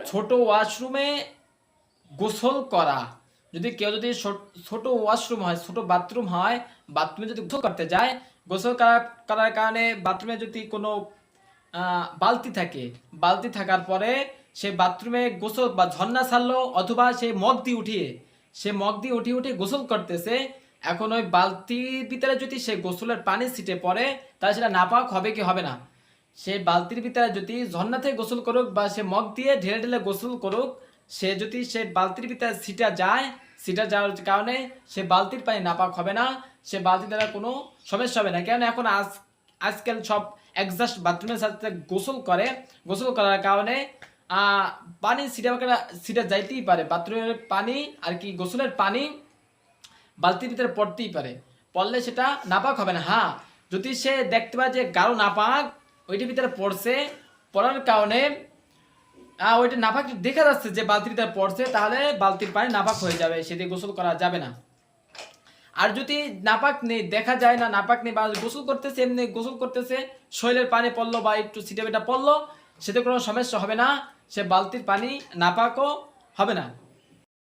ছোট ওয়াশরুমে গোসল করা, যদি কেউ যদি ছোট ওয়াশরুম হয়, ছোট বাথরুম হয়, বাথরুমে যদি গোসল করতে যায়, গোসল করার কারণে বাথরুমে যদি কোনো বালতি থাকে, বালতি থাকার পরে সে বাথরুমে গোসল বা ঝর্ণা ছাড়লো, অথবা সে মগ দিয়ে উঠিয়ে গোসল করতেছে, এখন ওই বালতির ভিতরে যদি সে গোসলের পানি ছিটে পড়ে, তাহলে সেটা নাপাক হবে কি হবে না? সে বালতির ভিতরে যদি ঝর্ণা থেকে গোসল করুক বা সে মগ দিয়ে ঢেলে ঢেলে গোসল করুক, সে যদি সে বালতির ভিতরে ছিটা যাওয়ার কারণে সে বালতির পানি নাপাক হবে না, সে বালতি দ্বারা কোনো সমস্যা হবে না। কেন এখন আজকাল সব একজাস্ট বাথরুমের সাথে গোসল করার কারণে পানি ছিটা যাইতেই পারে, বাথরুমের পানি আর কি গোসলের পানি বালতির ভিতরে পড়তেই পারে, পড়লে সেটা নাপাক হবে না। হ্যাঁ, যদি সে দেখতে পায় যে গাঢ় নাপাক ওইটির ভিতরে পড়ার কারণে ওইটা নাপাক দেখা যাচ্ছে যে বালতির ভিতরে পড়ছে, তাহলে বালতির পানি নাপাক হয়ে যাবে, সেটি গোসল করা যাবে না। আর যদি নাপাক নেই, দেখা যায় না নাপাক নেই, বা গোসল করতেছে এমনি গোসল করতেছে, শরীরের পানি পড়লো বা একটু ছিটেবেটা পড়লো, সেটা কোনো সমস্যা হবে না, সে বালতির পানি নাপাকও হবে না।